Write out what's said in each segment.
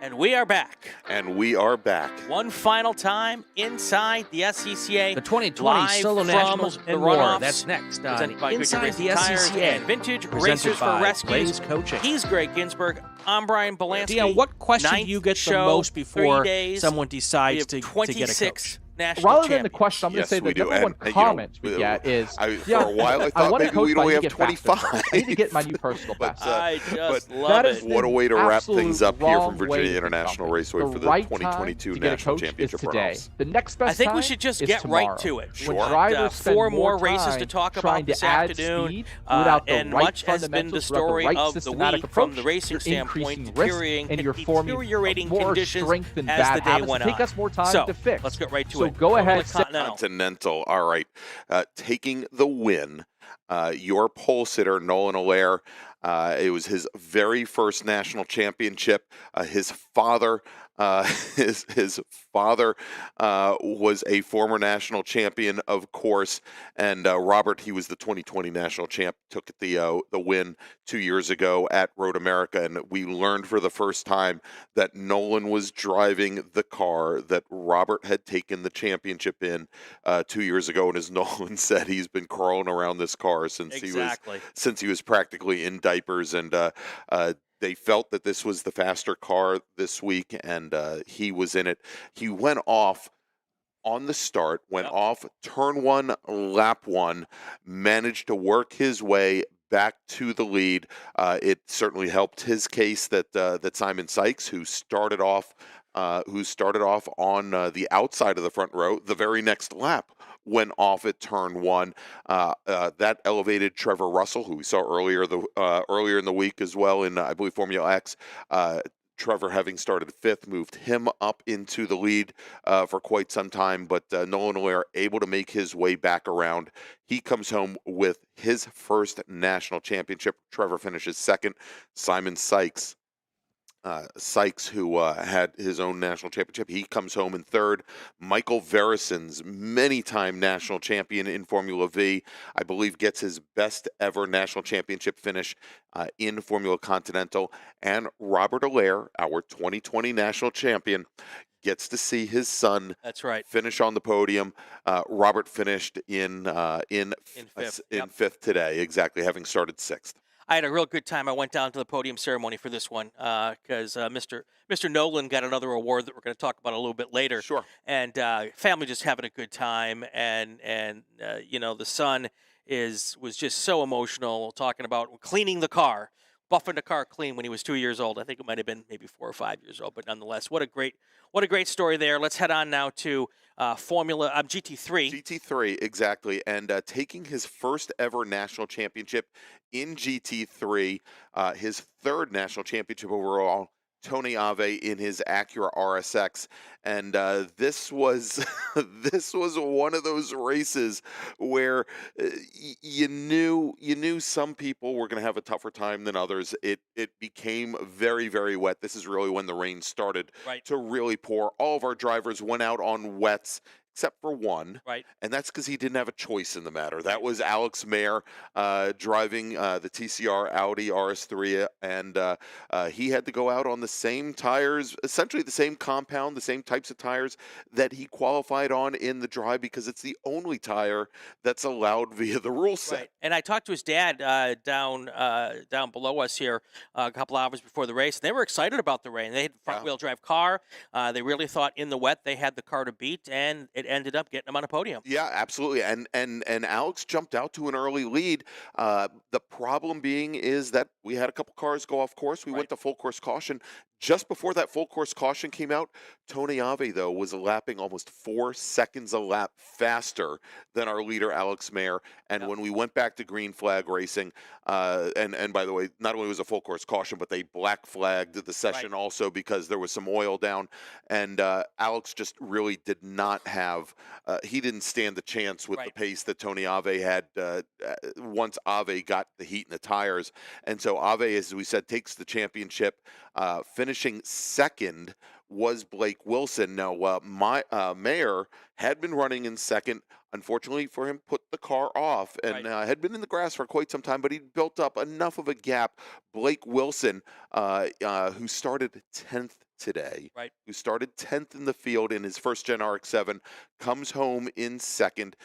And we are back. And we are back. One final time inside the SCCA. The 2020 live Solo from Nationals the and more. Runoffs. That's next on Presented by Goodyear Inside Racing the Tires SCCA. and Vintage Presented Racers for by Rescues. Blaze Coaching. He's Gregg Ginsberg. I'm Brian Bielanski. Deon, what question do Ninth you get the show, most before 3 days. someone decides We to have get a 26 coach? national Rather than the champions. question, I'm going to say we the do. number one And, comment we get is, for a while I I thought want to maybe coach we'd by only you have get faster. 25. I need to get my new personal best. I just love that it. is What a way to wrap things up here from Virginia International International Raceway for the right 2022 time to get a National coach Championship is today. Runoffs. The next best I think we time should just is get tomorrow. right to it. When Sure. drivers spend Four more time races to talk trying about this to add afternoon, speed without the and right much has been the fundamentals, without story right of the systematic week from approach, the racing you're standpoint, increasing risk and you're forming deteriorating more conditions strength and as bad the day habits. went Take on. us more time So, to fix. let's get right to So it. go Over ahead, to Continental. Continental. All right. Taking the win, your pole sitter, Nolan Allaire. It was his very first national championship. His father, his father was a former national champion, of course, and Robert, he was the 2020 national champ. Took the win 2 years ago at Road America, and we learned for the first time that Nolan was driving the car that Robert had taken the championship in 2 years ago. And as Nolan said, he's been crawling around this car since he was practically in diapers, and they felt that this was the faster car this week, and he was in it. He went off on the start, went off turn one, lap one, managed to work his way back to the lead. It certainly helped his case that Simon Sykes, who started off on the outside of the front row, the very next lap went off at turn one. That elevated Trevor Russell, who we saw earlier in the week as well in, I believe, Formula X. Trevor, having started fifth, moved him up into the lead for quite some time, but Nolan Allaire able to make his way back around. He comes home with his first national championship. Trevor finishes second. Simon Sykes, who had his own national championship, he comes home in third. Michael Verison's many-time national champion in Formula V, I believe, gets his best ever national championship finish in Formula Continental. And Robert Allaire, our 2020 national champion, gets to see his son finish on the podium. Robert finished in fifth today, exactly, having started sixth. I had a real good time. I went down to the podium ceremony for this one because Mr. Nolan got another award that we're going to talk about a little bit later. Sure. And family just having a good time, and the son was just so emotional, talking about cleaning the car, buffing the car clean when he was 2 years old. I think it might have been maybe 4 or 5 years old, but nonetheless, what a great story there. Let's head on now to GT3. GT3, exactly, and taking his first ever national championship in GT3, his third national championship overall. Tony Ave in his Acura RSX, and this was one of those races where you knew some people were going to have a tougher time than others. It became very, very wet. This is really when the rain started to really pour. All of our drivers went out on wets, except for one, and that's because he didn't have a choice in the matter. That was Alex Mayer driving the TCR Audi RS3, and he had to go out on the same tires, essentially the same compound, the same types of tires that he qualified on in the dry, because it's the only tire that's allowed via the rule set. Right. And I talked to his dad down below us here a couple hours before the race. They were excited about the rain. They had a front-wheel drive car. They really thought in the wet they had the car to beat, and it ended up getting him on a podium. Yeah, absolutely. And Alex jumped out to an early lead. The problem being is that we had a couple cars go off course. We went to full course caution. Just before that full course caution came out, Tony Ave, though, was lapping almost 4 seconds a lap faster than our leader, Alex Mayer. And when we went back to green flag racing, and by the way, not only was a full course caution, but they black flagged the session also because there was some oil down. And Alex just really did not have, he didn't stand the chance with the pace that Tony Ave had once Ave got the heat in the tires. And so Ave, as we said, takes the championship, finishing second was Blake Wilson. Now, Mayer had been running in second. Unfortunately for him, put the car off and had been in the grass for quite some time, but he built up enough of a gap. Blake Wilson, who started 10th today, who started 10th in the field in his first-gen RX-7, comes home in second.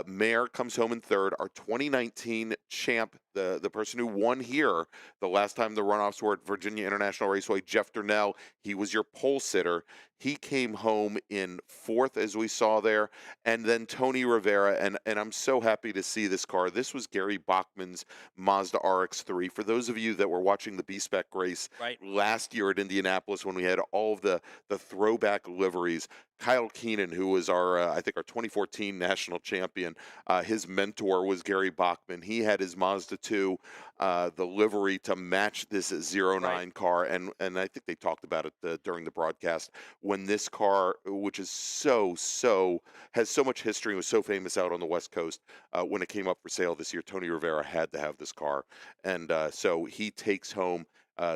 Mayer comes home in third. Our 2019 champ, the person who won here the last time the runoffs were at Virginia International Raceway, Jeff Durnell, he was your pole sitter. He came home in fourth, as we saw there, and then Tony Rivera, and I'm so happy to see this car. This was Gary Bachman's Mazda RX-3. For those of you that were watching the B-Spec race last year at Indianapolis when we had all of the throwback liveries, Kyle Keenan, who was I think our 2014 national champion, his mentor was Gary Bachman. He had his Mazda 2, the livery to match this 09 car, and I think they talked about it during the broadcast when this car, which is has so much history, was so famous out on the West Coast, when it came up for sale this year, Tony Rivera had to have this car, and so he takes home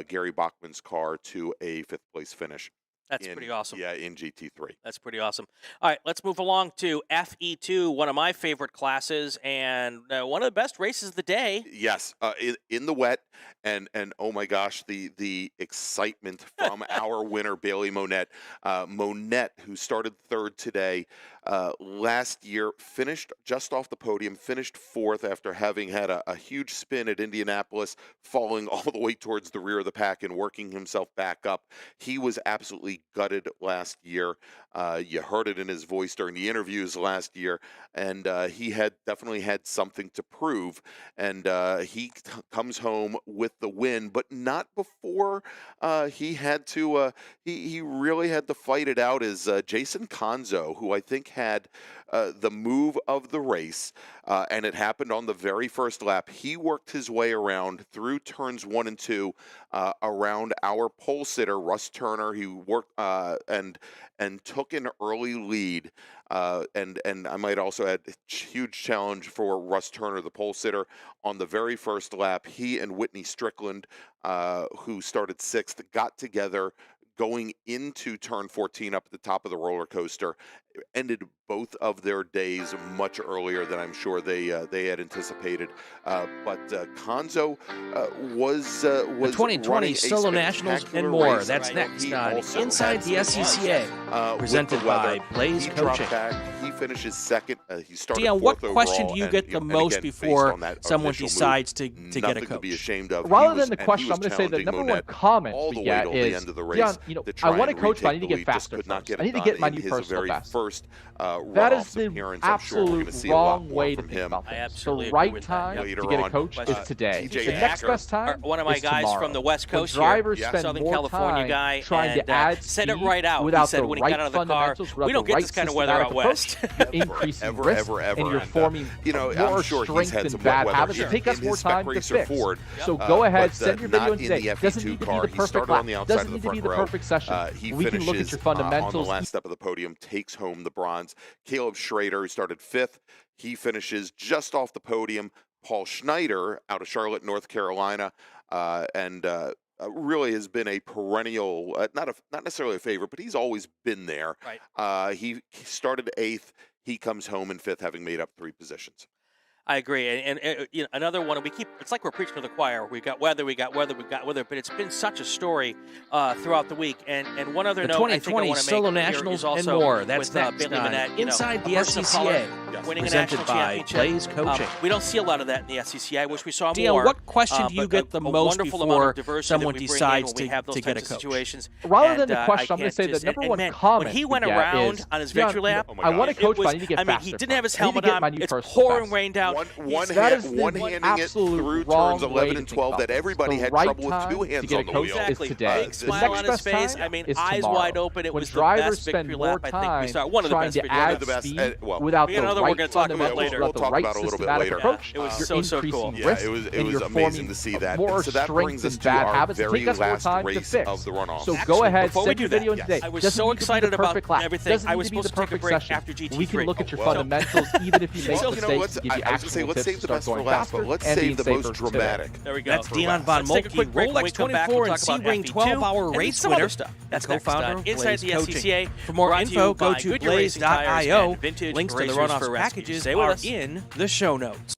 Gary Bachman's car to a 5th place finish. That's pretty awesome. Yeah, in GT3. That's pretty awesome. All right, let's move along to FE2, one of my favorite classes and one of the best races of the day. Yes, in the wet, and oh my gosh, the excitement from our winner, Bailey Monette. Monette, who started third today, last year finished just off the podium, finished fourth after having had a huge spin at Indianapolis, falling all the way towards the rear of the pack and working himself back up. He was absolutely gutted last year. You heard it in his voice during the interviews last year, and he had definitely had something to prove, and he comes home with the win, but not before he had to he really had to fight it out as Jason Conzo, who I think had the move of the race, and it happened on the very first lap. He worked his way around through turns 1 and 2 around our pole sitter, Russ Turner. He worked and took an early lead, and I might also add huge challenge for Russ Turner, the pole sitter, on the very first lap. He and Whitney Strickland, who started 6th, got together going into turn 14 up at the top of the roller coaster, ended both of their days much earlier than I'm sure they had anticipated. But Conzo was the 2020 Solo Nationals and more. That's next on Inside the SCCA, presented by Blaze Coaching. He finishes second. He started Dion, fourth what question do you overall, get the most before someone decides to get a coach? To be ashamed of. Rather than the question, I'm going to say the number one comment we get is, Dion, I want to coach, but I need to get faster first. I need to get my new personal best. That is the absolute wrong way to think about things. The right time to get a coach is today. The next best time one of my is guys tomorrow. from the West Coast here, drivers spend Southern more California time guy, trying to add said it speed right out. without He said the when he right got out of the car, fundamentals, we don't get this kind of weather out west. Increasing risk, and you're forming more I'm sure he's strength had and some bad weather habits. here It takes us in more his spec time to racer fix. Ford. So go ahead, but, send your video not in today. in the Doesn't FE2 need to be car. the He perfect started lap. on the outside Doesn't of the need to be front the row. perfect session. He We can look at finishes your on the fundamentals. last step of the podium, takes home the bronze. Caleb Schrader, who started 5th, he finishes just off the podium. Paul Schneider out of Charlotte, North Carolina, and really has been a perennial, not necessarily a favorite, but he's always been there. He started 8th. He comes home in 5th, having made up 3 positions. I agree, and you know, another one. It's like we're preaching to the choir. We got weather, but it's been such a story throughout the week. And one other The note, I think I 2020 want to Solo make Nationals here is and also more. That's with, next Bailey on Monette, Inside the a person of color SCCA, winning a presented national by championship. Blaze Coaching. We don't see a lot of that in the SCCA. I wish we saw Dion, more. what question do you get the most before someone decides to get get a coach? Situations. Rather than the question, I'm going to say the number one comment when he went we get around is, on his victory lap, I want to coach, but I need to get faster. he didn't have his I need to helmet get my on. new It's personal pouring best. rain down. One-handing it through turns 11 and 12 that everybody had trouble with 2 hands on the wheel. Exactly. Today. Big smile on his face. I mean, eyes wide open. It was the best victory lap I think we saw. One of the best victory laps. Without the another right we're going to talk about later. We'll talk about a little bit later. It was so cool. Yeah, it was amazing to see that. So that brings us to our very last race of the runoff. So go ahead, before we send do your that, video in today. I was Doesn't so need to be excited the about perfect lap. everything. Doesn't I need was to be supposed the to take a perfect break session. after GT3. We can look at your fundamentals, even if you make mistakes, to give you I was say, let's save the best for last, but let's save the most dramatic. There we go. That's Dion Von Let's take a Moltke, quick break. When we Rolex come back, 24 we'll and talk about Sebring FP2 12-hour and race some winner. other stuff. That's next co-founder on of Inside the Blaze SCCA. For more Brought to info, you go by to Goodyear Racing Tires blaze.io. and Vintage Links to the Racers Runoffs for Rescue. packages Stay with are us. in the show notes.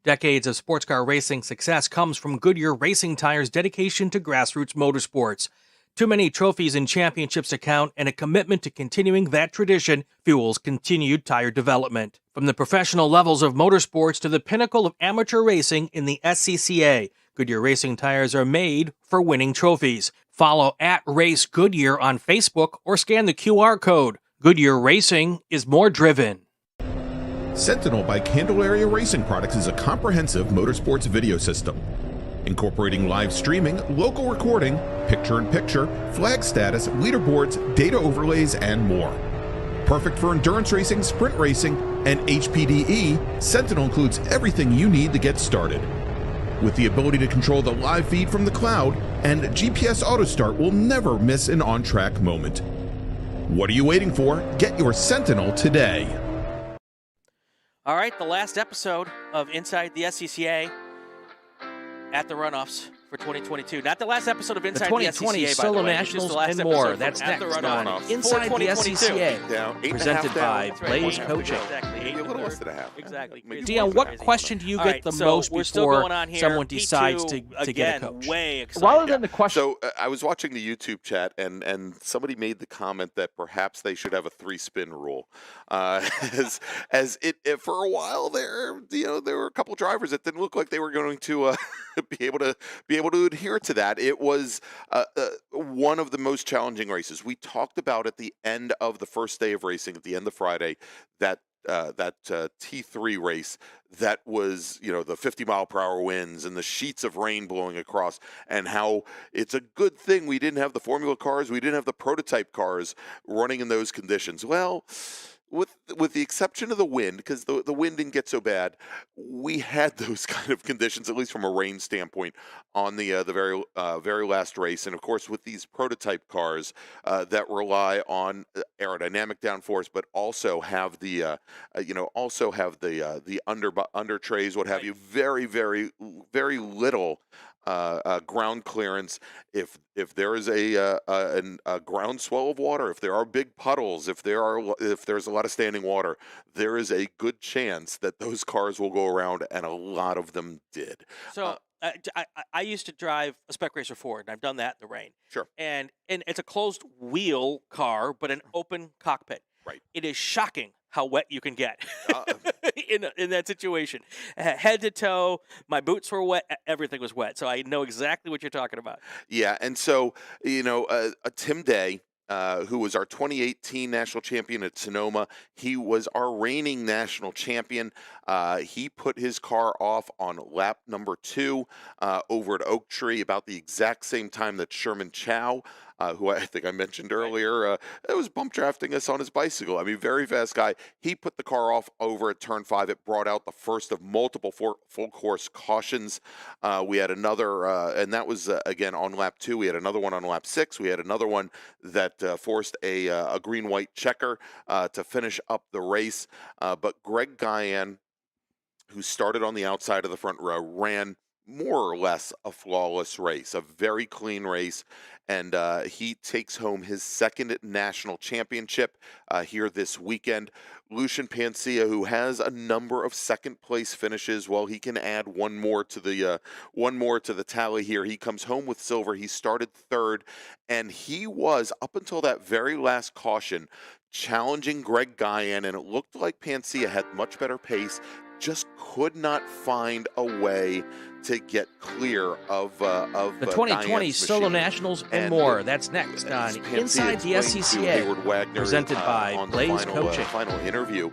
Decades of sports car racing success comes from Goodyear Racing Tires' dedication to grassroots motorsports. Too many trophies and championships to count, and a commitment to continuing that tradition fuels continued tire development. From the professional levels of motorsports to the pinnacle of amateur racing in the SCCA, Goodyear Racing Tires are made for winning trophies. Follow @RaceGoodyear on Facebook or scan the QR code. Goodyear Racing is more driven. Sentinel by Candelaria Racing Products is a comprehensive motorsports video system, incorporating live streaming, local recording, picture-in-picture, flag status, leaderboards, data overlays, and more. Perfect for endurance racing, sprint racing, and HPDE, Sentinel includes everything you need to get started. With the ability to control the live feed from the cloud, and GPS Auto Start will never miss an on-track moment. What are you waiting for? Get your Sentinel today. All right, the last episode of Inside the SCCA at the Runoffs for 2022. Not the last episode of Inside the 2020 SCCA, Solo by the way. Nationals and more. That's next on Inside the SCCA, presented by Blaze Coaching. Exactly. A little less than a half. Exactly. Dion, what question do you get the most before someone decides to get a coach? Way excited. Rather than the question, So I was watching the YouTube chat, and somebody made the comment that perhaps they should have a 3-spin rule. As it for a while there, there were a couple drivers that didn't look like they were going to be able to adhere to that. It was one of the most challenging races. We talked about at the end of the first day of racing, at the end of Friday, that T3 race that was, the 50-mile-per-hour winds and the sheets of rain blowing across, and how it's a good thing we didn't have the formula cars, we didn't have the prototype cars running in those conditions. Well, with the exception of the wind, because the wind didn't get so bad, we had those kind of conditions, at least from a rain standpoint, on the very last race. And of course, with these prototype cars that rely on aerodynamic downforce, but also have the under trays, what have you, very, very, very little ground clearance. If there is a groundswell of water, if there are big puddles, if there's a lot of standing water, there is a good chance that those cars will go around, and a lot of them did. So I used to drive a Spec Racer Ford, and I've done that in the rain. Sure. And it's a closed wheel car, but an open cockpit. Right. It is shocking how wet you can get in that situation. Head to toe, my boots were wet, everything was wet. So I know exactly what you're talking about. Yeah, and so, Tim Day, who was our 2018 national champion at Sonoma, he was our reigning national champion. He put his car off on lap number 2 over at Oak Tree about the exact same time that Sherman Chow, who I think I mentioned earlier, was bump drafting us on his bicycle. I mean, very fast guy. He put the car off over at Turn 5. It brought out the first of multiple full course cautions. We had another, and that was, again, on lap 2. We had another one on lap 6. We had another one that forced a green-white checker to finish up the race. But Gregg, who started on the outside of the front row, ran more or less a flawless race, a very clean race, and he takes home his second national championship here this weekend. Lucian Pancia, who has a number of second-place finishes, well, he can add one more to the tally here. He comes home with silver. He started third, and he was, up until that very last caution, challenging Gregg, and it looked like Pancia had much better pace, just could not find a way to get clear of the 2020 Solo Nationals and more. That's next on Inside the SCCA, presented by Blaze Coaching. Final interview.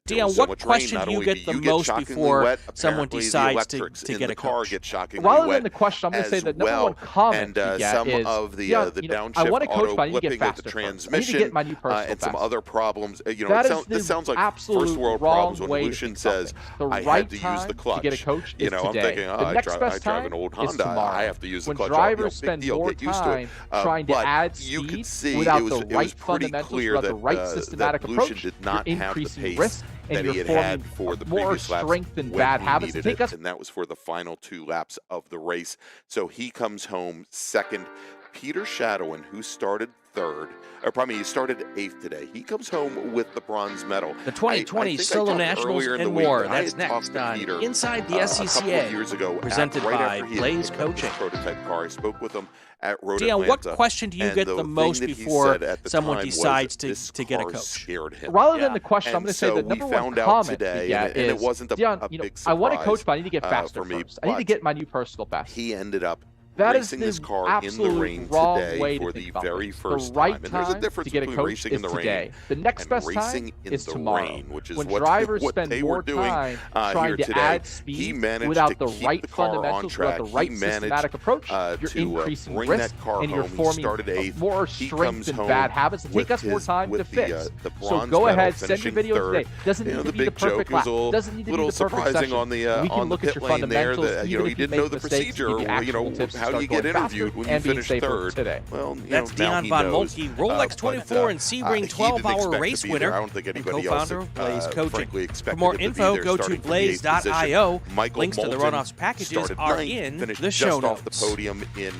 Dion, so what question do you get the most before someone decides to get a coach? Rather than the question, I'm going to say that number one comment and you get some is, of the downshift I want to coach, auto but I need to get flipping of the faster. transmission, I need to get my new personal and some best. other problems. This sounds like absolute first world wrong problems when way Lucian says, the I right had to use the time clutch. to get a coach is I'm today. thinking, The next I best drive time an old is Honda. tomorrow. I have to use the When clutch. drivers Big spend deal, more get used to it. time trying to But add you speed could see without it the was right pretty fundamentals, clear without that the right systematic Lucian approach, did not you're have the increasing pace risk and that he you're had forming for the more previous laps strength and when bad he habits. needed it, and that was for the final 2 laps of the race. So he comes home second. Peter Shadowin, who started third, or probably he started 8th today, he comes home with the bronze medal. The 2020 Solo Nationals and more. That's next on Inside the SCCA. A couple of years ago, presented right by after he had Blaze picked up Coaching. his prototype car. I spoke with him at Road Dion, Atlanta, what question do you and get the most thing that he before said at the someone time decides was to get a this car coach? Scared him. Rather than the question, And I'm going to say so the we number one found out comment today, we get and is, it wasn't a Dion, big surprise. I want to coach, but I need to get faster for me, first. I need to but get my new personal best. he ended up That is racing the this car in the rain absolute wrong today way for to the think about very things. first The right time. And there's a time difference to get a between coach racing is in the rain today. The next and best racing time in is the tomorrow. rain, which is when what drivers what spend they more were doing time here trying to today. add He speed managed without to the keep right the car on fundamentals, track. without the right He systematic managed approach, you're to increasing bring risk that car and you're home. He forming started 8th. more He strength comes and home bad habits that take with us more his- time to with fix. the So bronze go medal, ahead, send your finishing videos third. today. Doesn't need The to be big the perfect joke was lap. a Doesn't need to be little the perfect surprising session. on the We can on look the at pit your lane there fundamentals, that even he if you didn't make know the mistakes, procedure. give you actionable tips to How do you start get going faster interviewed when you and being finish safer third? today. Well, That's now Dion he Von knows. Moltke, Rolex 24 and Sebring 12-hour race winner, I don't think and anybody else co-founder of Blaze Coaching. frankly For expected more him to be info, there, go to starting from the 8th position. blaze.io. Michael Links to the Moulton runoffs packages started are 9th, in finished the show just notes. off the podium in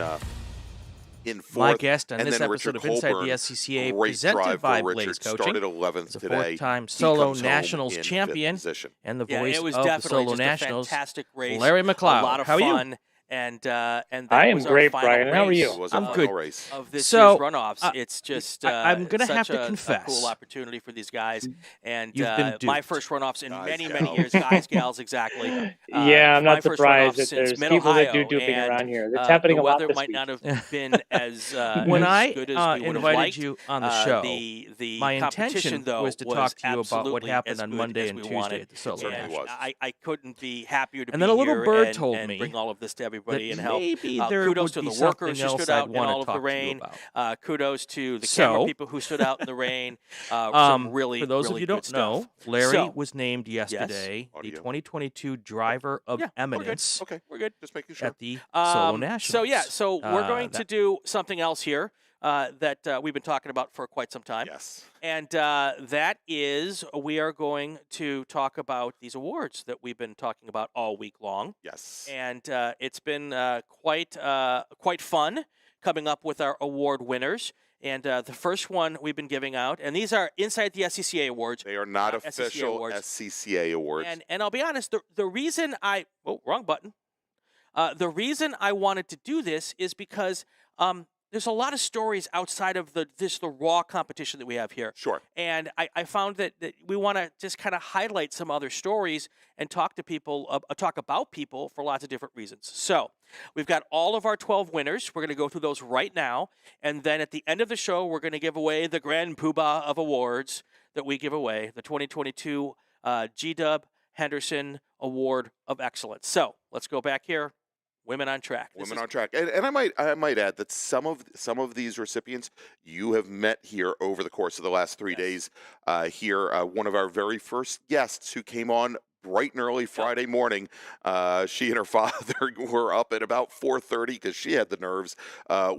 4th. My guest on and this then episode Richard of Inside Colburn, the SCCA great presented drive by for Blaze Richard, Coaching. started 11th He's a today. fourth-time He Solo comes home Nationals in champion 5th position. and the Yeah, voice it was of the definitely Solo just Nationals. a fantastic race. Larry McLeod, A lot of how are you? fun. And that I am was our great, final Brian. How are race you? It was I'm a good. final race. of this So, year's runoffs. It's just I'm gonna have to a confess, cool opportunity for these guys. And you've been my duped. first runoffs in Guys, many, gals. many years. Guys, gals, exactly. Yeah, I'm my not first surprised runoffs that since there's Mid-Ohio, people that do duping and, around here. It's happening the a lot weather this might week. not have been as When as I good as we would have invited liked. you on the show, The my competition, intention though, was to talk to you about what absolutely happened as on good Monday as and we Tuesday wanted. at the Solo certainly And was. I couldn't be happier to And be then a little here bird and, told and me bring all of this to everybody that and help. maybe there Kudos would to be the workers something who else stood out I'd in want all to of the talk to you rain. about. Kudos to the So, camera people who stood out in the rain. Some really, for those really of you who good don't know, stuff. Larry So, was named yesterday the Audio. 2022 Driver of yeah, Eminence Okay, we're good. Just making sure. at the Solo Nationals. So we're going to that- do something else here that we've been talking about for quite some time. Yes. And that is we are going to talk about these awards that we've been talking about all week long. Yes. And it's been quite fun coming up with our award winners. And the first one we've been giving out, and these are Inside the SCCA awards. They are not SCCA official awards. SCCA awards. And I'll be honest, the reason wrong button. The reason I wanted to do this is because there's a lot of stories outside of the raw competition that we have here. Sure. And I found that we want to just kind of highlight some other stories and talk to people, talk about people for lots of different reasons. So we've got all of our 12 winners. We're going to go through those right now. And then at the end of the show, we're going to give away the grand poobah of awards that we give away, the 2022 G-Dub Henderson Award of Excellence. So let's go back here. Women on Track. Women on Track, and I might add that some of these recipients you have met here over the course of the last 3 days. Here, one of our very first guests who came on bright and early Friday morning. She and her father were up at about 4:30 because she had the nerves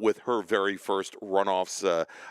with her very first runoffs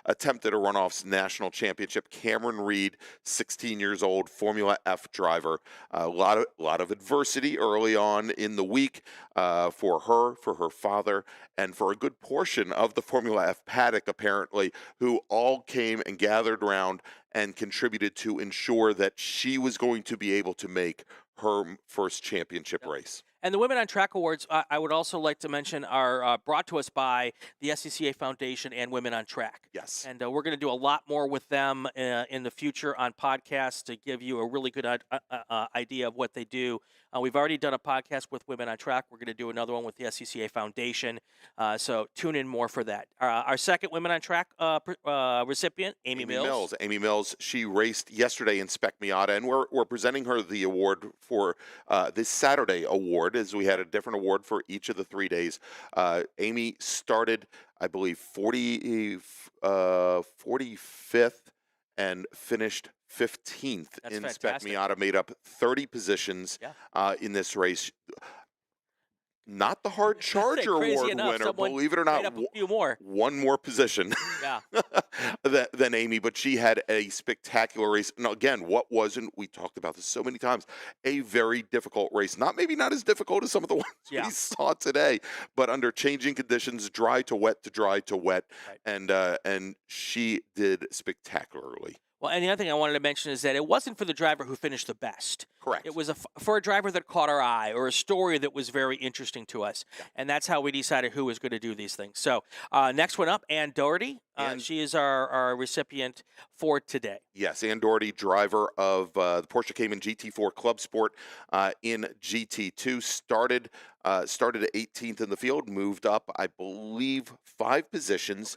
attempt at a runoffs national championship. Cameron Reed, 16 years old, Formula F driver. A lot of adversity early on in the week for her father, and for a good portion of the Formula F paddock, apparently, who all came and gathered around and contributed to ensure that she was going to be able to make her first championship race. And the Women on Track Awards, I would also like to mention, are brought to us by the SCCA Foundation and Women on Track. Yes. And we're going to do a lot more with them in the future on podcasts to give you a really good idea of what they do. We've already done a podcast with Women on Track. We're going to do another one with the SCCA Foundation. So tune in more for that. Our second Women on Track recipient, Amy Mills. Amy Mills, she raced yesterday in Spec Miata, and we're presenting her the award for this Saturday award, as we had a different award for each of the 3 days. Amy started, I believe, 45th and finished 15th. That's in fantastic. Spec Miata, made up 30 positions in this race. Not the hard charger Crazy award enough, winner, someone believe it or made not. up a few more. One more position. Yeah. than Amy, but she had a spectacular race. And again, what wasn't, we talked about this so many times, a very difficult race. Maybe not as difficult as some of the ones we saw today, but under changing conditions, dry to wet to dry to wet. Right. And she did spectacularly. Well, and the other thing I wanted to mention is that it wasn't for the driver who finished the best. Correct. It was for a driver that caught our eye, or a story that was very interesting to us. Yeah. And that's how we decided who was going to do these things. So next one up, Ann Doherty. She is our recipient for today. Yes, Ann Doherty, driver of the Porsche Cayman GT4 Club Sport in GT2, started at 18th in the field, moved up, I believe, 5 positions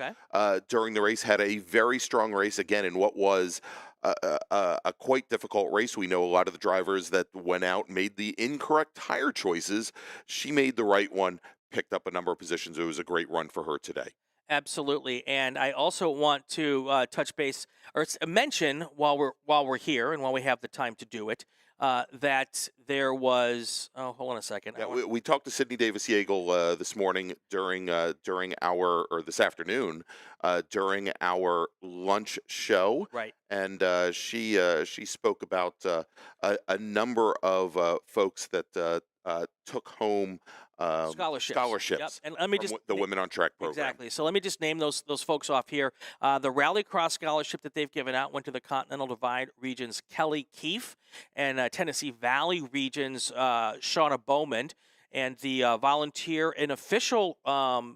during the race, had a very strong race, again, in what was a quite difficult race. We know a lot of the drivers that went out made the incorrect tire choices. She made the right one, picked up a number of positions. It was a great run for her today. Absolutely, and I also want to touch base or mention while we're here and while we have the time to do it, that there was. Oh, hold on a second. Yeah, we talked to Sydney Davis-Yeagle this morning this afternoon during our lunch show. Right. And she spoke about a number of folks that took home scholarships. Yep. And let me just the Women on Track program. Exactly. So let me just name those folks off here. The Rallycross scholarship that they've given out went to the Continental Divide region's Kelly Keefe, and Tennessee Valley region's Shauna Bowman. And the volunteer and official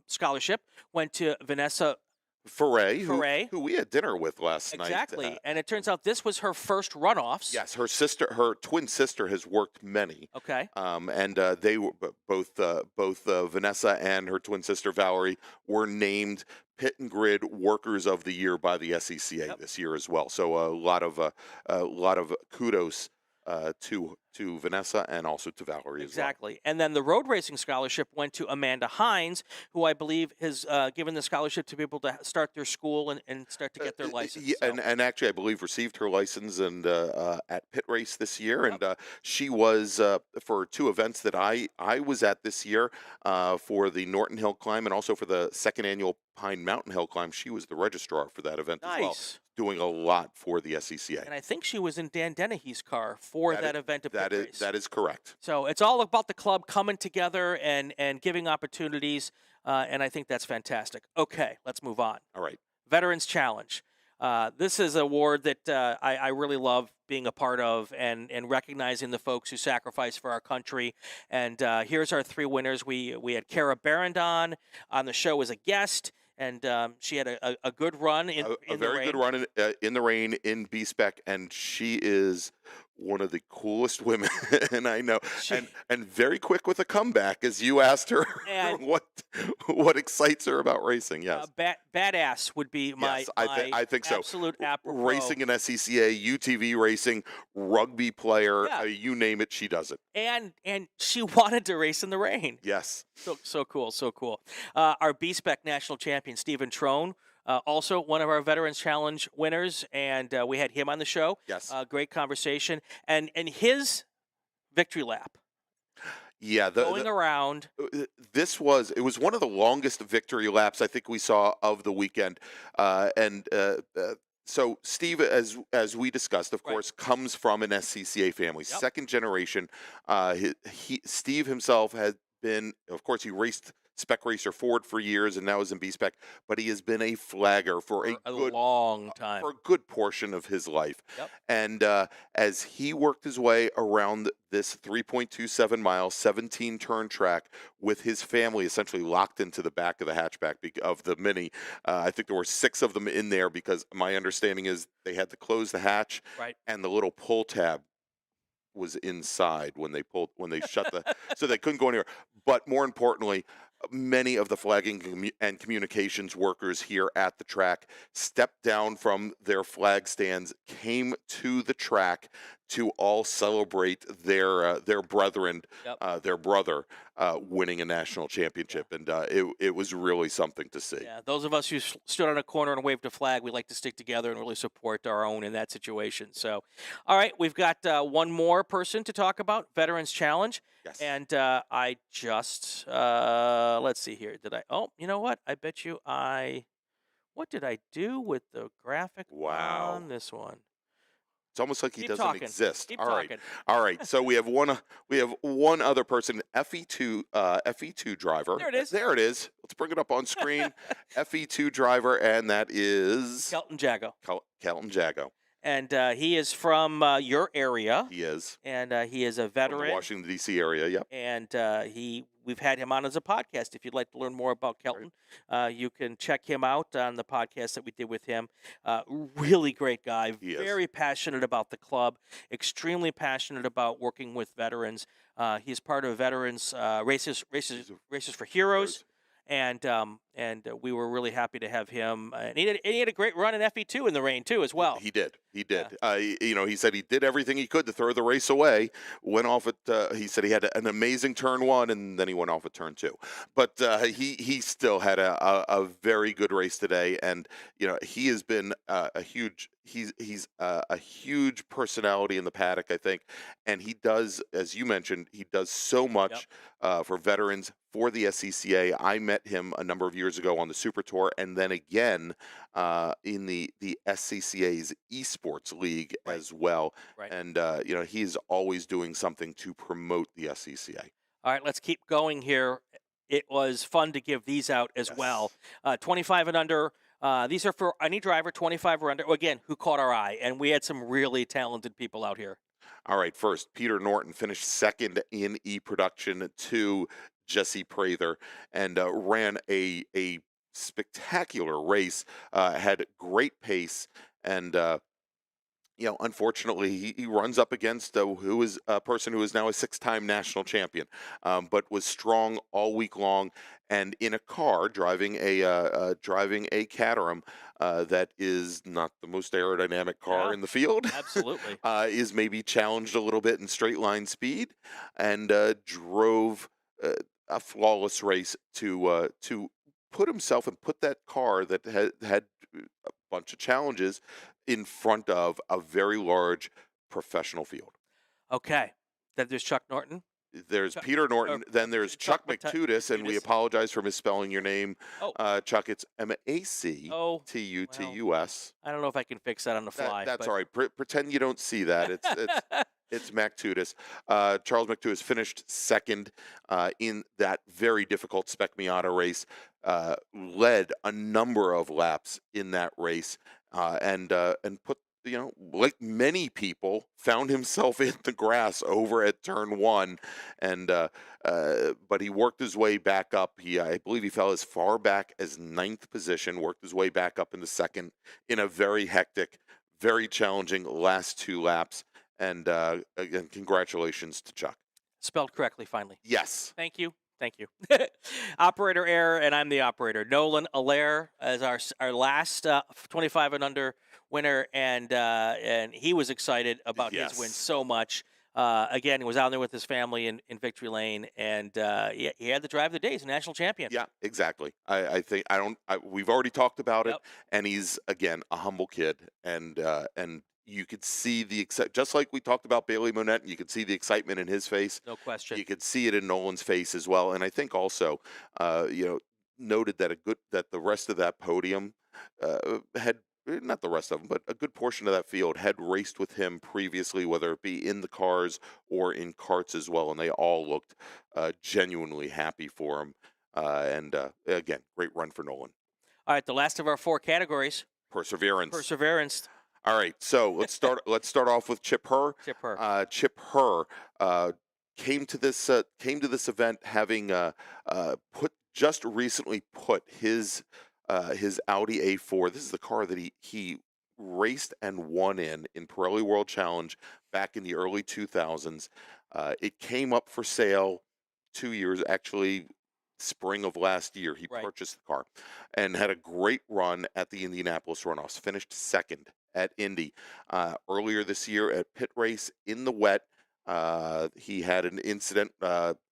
scholarship went to Vanessa Foray, who we had dinner with last night. Exactly, and it turns out this was her first runoffs. Yes, her twin sister has worked many. Okay. And they were both Vanessa and her twin sister Valerie were named Pit and Grid Workers of the Year by the SCCA this year as well. So a lot of kudos to Vanessa and also to Valerie as well. Exactly. And then the road racing scholarship went to Amanda Hines, who I believe has given the scholarship to people to start their school and start to get their license. Yeah, so. and actually, I believe received her license and at Pit Race this year. Yep. And she was, for 2 events that I was at this year, for the Norton Hill Climb and also for the 2nd annual Pine Mountain Hill Climb. She was the registrar for that event as well, doing a lot for the SCCA. And I think she was in Dan Dennehy's car for that event at Pit Race. That is correct. So it's all about the club coming together and giving opportunities, and I think that's fantastic. Okay, let's move on. All right. Veterans Challenge. This is an award that I really love being a part of and recognizing the folks who sacrifice for our country. And here's our 3 winners. We had Kara Barrandon on the show as a guest. And she had a good run in the rain. A very good run in the rain in B-Spec, and she is one of the coolest women and I know, and very quick with a comeback, as you asked her what excites her about racing. Yes, badass would be my I think so. Absolute apropos. Racing in SCCA, UTV racing, rugby player, you name it, she does it. And she wanted to race in the rain. Yes, so cool. Our B-Spec national champion Stephen Trone. Also one of our Veterans Challenge winners, and we had him on the show. Yes. Great conversation. And his victory lap. Yeah. Going around. It was one of the longest victory laps I think we saw of the weekend. So Steve, as we discussed, of course, comes from an SCCA family, 2nd generation. Steve himself has been, of course, he raced Spec Racer Ford for years and now is in B-Spec, but he has been a flagger for a long time, for a good portion of his life. Yep. And as he worked his way around this 3.27 mile, 17 turn track with his family essentially locked into the back of the hatchback of the Mini, I think there were 6 of them in there because my understanding is they had to close the hatch and the little pull tab was inside when they shut so they couldn't go anywhere. But more importantly, many of the flagging and communications workers here at the track stepped down from their flag stands, came to the track to all celebrate their brethren, their brother winning a national championship, and it was really something to see. Yeah, those of us who stood on a corner and waved a flag, we like to stick together and really support our own in that situation. So, all right, we've got one more person to talk about, Veterans Challenge. Yes. And I just, let's see here. Oh, you know what? I bet you What did I do with the graphic Wow. on this one? It's almost like he Keep doesn't talking. exist. Keep All right. talking. All right. So we have one other person, FE2 driver. There it is. There it is. Let's bring it up on screen. FE2 driver, and that is Kelton Jago. Kelton Jago. And he is from your area. He is. And he is a veteran. From the Washington, D.C. area, yep. And we've had him on as a podcast. If you'd like to learn more about Kelton, you can check him out on the podcast that we did with him. Really great guy. Very passionate about the club. Extremely passionate about working with veterans. He's part of Veterans Races for Heroes. And we were really happy to have him. And he had a great run in FE2 in the rain, too, as well. He did. Yeah. He said he did everything he could to throw the race away. Went off at, he said he had an amazing turn 1, and then he went off at turn 2. But he still had a very good race today. And, he has been a huge personality in the paddock, I think. And he does, as you mentioned, he does so much for veterans, for the SCCA. I met him a number of years ago on the Super Tour, and then again in the SCCA's Esports League as well. And, he's always doing something to promote the SCCA. All right, let's keep going here. It was fun to give these out as well. 25 and under. These are for any driver, 25 or under, again, who caught our eye. And we had some really talented people out here. All right, first, Peter Norton finished second in E-Production to Jesse Prather, and ran a spectacular race, had great pace, and unfortunately, he runs up against who is a person who is now a 6-time national champion, but was strong all week long, and in a car driving a Caterham that is not the most aerodynamic car in the field. Absolutely, is maybe challenged a little bit in straight line speed, and drove a flawless race to put himself and put that car that had a bunch of challenges in front of a very large professional field. Okay. Then there's Chuck Norton. There's Peter Norton. Then there's Chuck McTutis, and we apologize for misspelling your name, Chuck. It's MacTutus. I don't know if I can fix that on the fly. That's all right. Pretend you don't see that. It's MacTutis. Charles McTutis finished second in that very difficult Spec Miata race. Led a number of laps in that race, and put, like many people, found himself in the grass over at turn 1, and but he worked his way back up. I believe he fell as far back as 9th position, worked his way back up into second in a very hectic, very challenging last 2 laps. And again, congratulations to Chuck. Spelled correctly, finally. Yes. Thank you. Operator error, and I'm the operator. Nolan Allaire as our last 25 and under winner, and he was excited about his win so much. Again, he was out there with his family in Victory Lane, and he had the drive of the day. He's a national champion. Yeah, exactly. I think we've already talked about it, and he's, again, a humble kid, and you could see just like we talked about Bailey Monette, you could see the excitement in his face. No question. You could see it in Nolan's face as well. And I think also, noted that the rest of that podium had, not the rest of them, but a good portion of that field had raced with him previously, whether it be in the cars or in karts as well. And they all looked genuinely happy for him. And again, great run for Nolan. All right, the last of our 4 categories. Perseverance. All right, so let's start off with Chip Herr. Chip Herr came to this event having just recently put his Audi A4. This is the car that he raced and won in Pirelli World Challenge back in the early 2000s. It came up for sale 2 years, actually. Spring of last year, he purchased the car and had a great run at the Indianapolis Runoffs. Finished second at Indy. Earlier this year at pit race in the wet, he had an incident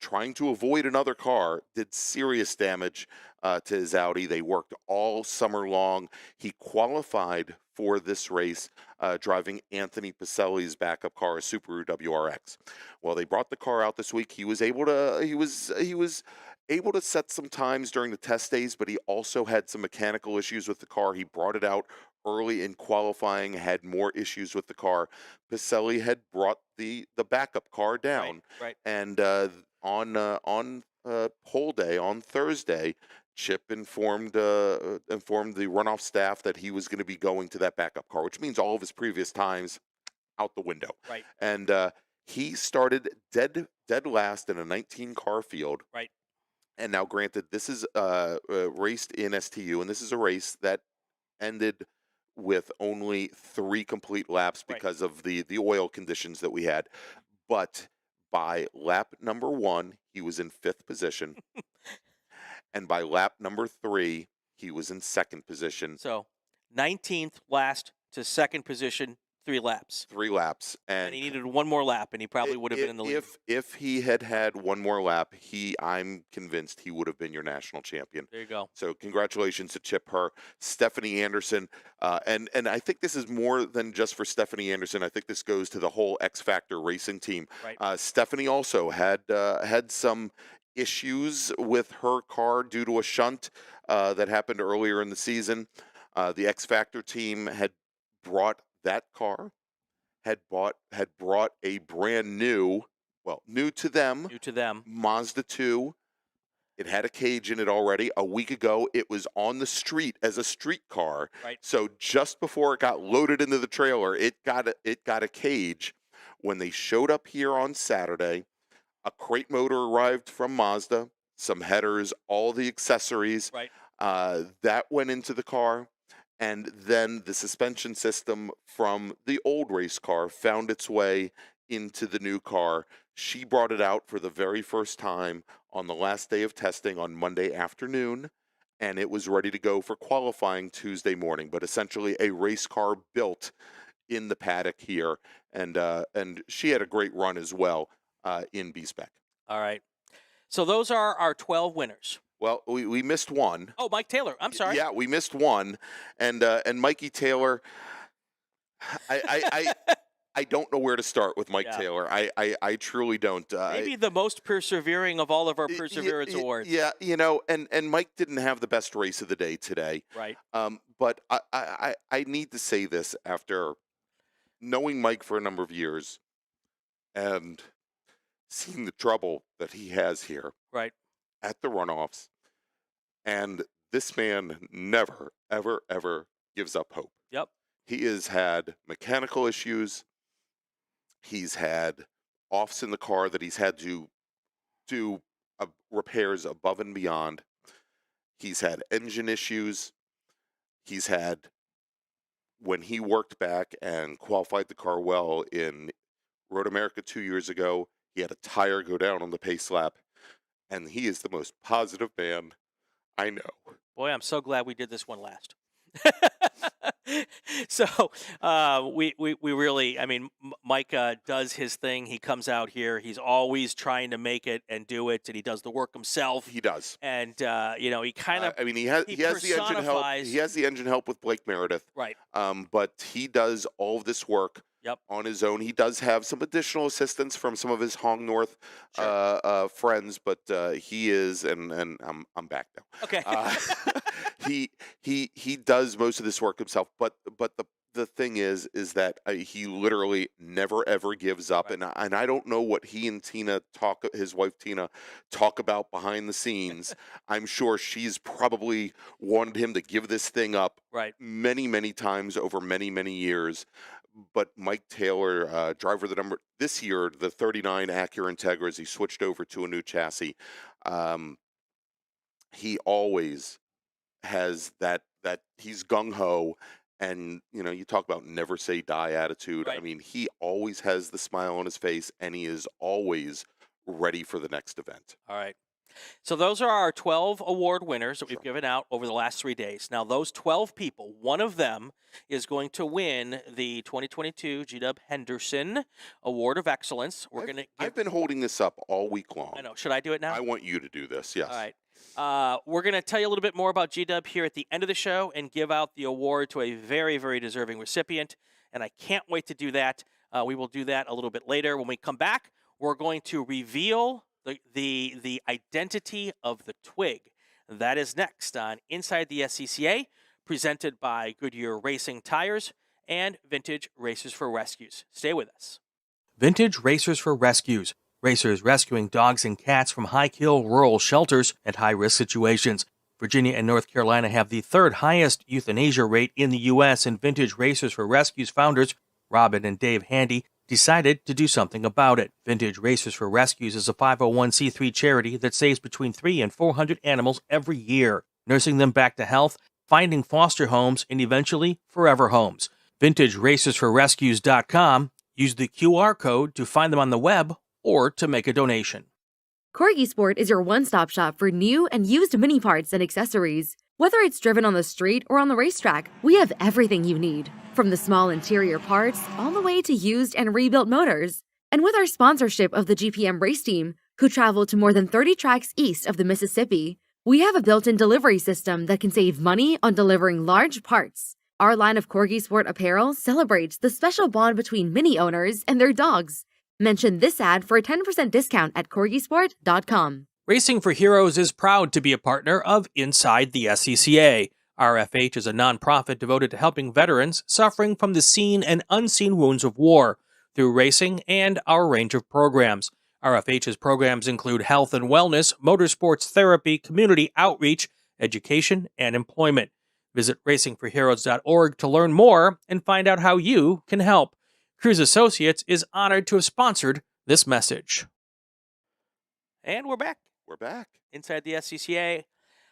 trying to avoid another car, did serious damage to his Audi. They worked all summer long. He qualified for this race driving Anthony Pacelli's backup car, a Subaru WRX. Well, they brought the car out this week. He was able to set some times during the test days, but he also had some mechanical issues with the car. He brought it out early in qualifying, had more issues with the car. Pacelli had brought the backup car down. Right. And on pole day, on Thursday, Chip informed the runoff staff that he was going to be going to that backup car, which means all of his previous times out the window. Right. And he started dead last in a 19-car field. Right. And now, granted, this is raced in STU, and this is a race that ended with only 3 complete laps because of the oil conditions that we had. But by lap number 1, he was in 5th position. And by lap number 3, he was in 2nd position. So 19th last to 2nd position, 3 laps. 3 laps. And he needed one more lap, and he probably would have been in the lead. If he had one more lap, I'm convinced he would have been your national champion. There you go. So congratulations to Chip Herr, Stephanie Anderson. And I think this is more than just for Stephanie Anderson. I think this goes to the whole X Factor racing team. Right. Stephanie also had some issues with her car due to a shunt that happened earlier in the season. The X Factor team had brought that car, had brought a brand new to them Mazda 2. It had a cage in it already. A week ago, it was on the street as a street car. Right. So just before it got loaded into the trailer, it got a cage. When they showed up here on Saturday, a crate motor arrived from Mazda, some headers, all the accessories. Right. That went into the car. And then the suspension system from the old race car found its way into the new car. She brought it out for the very first time on the last day of testing on Monday afternoon, and it was ready to go for qualifying Tuesday morning. But essentially a race car built in the paddock here, and she had a great run as well in B-Spec. All right. So those are our 12 winners. Well, we missed one. Oh, Mike Taylor. I'm sorry. Yeah, we missed one, and Mikey Taylor. I don't know where to start with Mike Taylor. I truly don't. Maybe the most persevering of all of our perseverance awards. Yeah, and Mike didn't have the best race of the day today. Right. But I need to say this after knowing Mike for a number of years and seeing the trouble that he has here. Right. At the runoffs, and this man never, ever, ever gives up hope. Yep. He has had mechanical issues. He's had offs in the car that he's had to do repairs above and beyond. He's had engine issues. He's had, when he worked back and qualified the car well in Road America 2 years ago, he had a tire go down on the pace lap. And he is the most positive man I know. Boy, I'm so glad we did this one last. So we really, I mean, Mike does his thing. He comes out here. He's always trying to make it and do it, and he does the work himself. He does. And he kind of. he has the engine help. He has the engine help with Blake Meredith. Right. But he does all of this work. Yep. On his own. He does have some additional assistance from some of his Hong North friends, but he is, and I'm back now. Okay. He does most of this work himself, but the thing is that he literally never ever gives up, right. and I don't know what he and his wife Tina talk about behind the scenes. I'm sure she's probably wanted him to give this thing up many times over many years. But Mike Taylor, driver of the number this year, the 39 Acura Integra, as he switched over to a new chassis, he always has that he's gung ho, and you talk about never say die attitude. Right. I mean, he always has the smile on his face, and he is always ready for the next event. All right. So those are our 12 award winners that we've given out over the last 3 days. Now, those 12 people, one of them is going to win the 2022 GW Henderson Award of Excellence. I've been holding this up all week long. I know. Should I do it now? I want you to do this, yes. All right. We're going to tell you a little bit more about GW here at the end of the show and give out the award to a very, very deserving recipient. And I can't wait to do that. We will do that a little bit later. When we come back, we're going to reveal the identity of the twig. That is next on Inside the SCCA, presented by Goodyear Racing Tires and Vintage Racers for Rescues. Stay with us. Vintage Racers for Rescues. Racers rescuing dogs and cats from high-kill rural shelters and high-risk situations. Virginia and North Carolina have the third highest euthanasia rate in the U.S., and Vintage Racers for Rescues founders Robin and Dave Handy decided to do something about it. Vintage Racers for Rescues is a 501c3 charity that saves between 300 and 400 animals every year, nursing them back to health, finding foster homes, and eventually forever homes. VintageRacersForRescues.com. Use the QR code to find them on the web or to make a donation. Corgi Sport is your one-stop shop for new and used mini parts and accessories. Whether it's driven on the street or on the racetrack, we have everything you need. From the small interior parts all the way to used and rebuilt motors. And with our sponsorship of the GPM race team, who travel to more than 30 tracks east of the Mississippi, we have a built-in delivery system that can save money on delivering large parts. Our line of Corgi Sport apparel celebrates the special bond between mini owners and their dogs. Mention this ad for a 10% discount at corgisport.com. Racing for Heroes is proud to be a partner of Inside the SCCA. RFH is a nonprofit devoted to helping veterans suffering from the seen and unseen wounds of war through racing and our range of programs. RFH's programs include health and wellness, motorsports therapy, community outreach, education, and employment. Visit racingforheroes.org to learn more and find out how you can help. Cruise Associates is honored to have sponsored this message. And we're back. We're back. Inside the SCCA,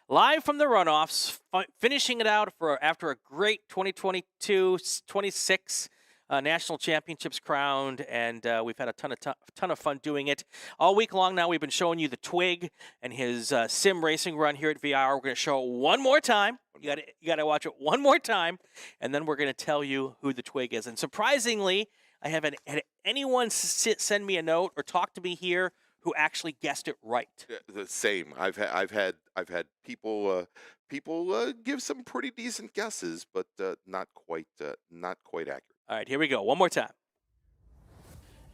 live from the runoffs, finishing it out after a great 2022-26 national championships crowned, and we've had a ton of fun doing it. All week long now, we've been showing you the Twig and his sim racing run here at VR. We're going to show it one more time. You got to watch it one more time, and then we're going to tell you who the Twig is. And surprisingly, I haven't had anyone send me a note or talk to me here who actually guessed it right. The same. I've had people give some pretty decent guesses, but not quite accurate. All right, here we go. One more time.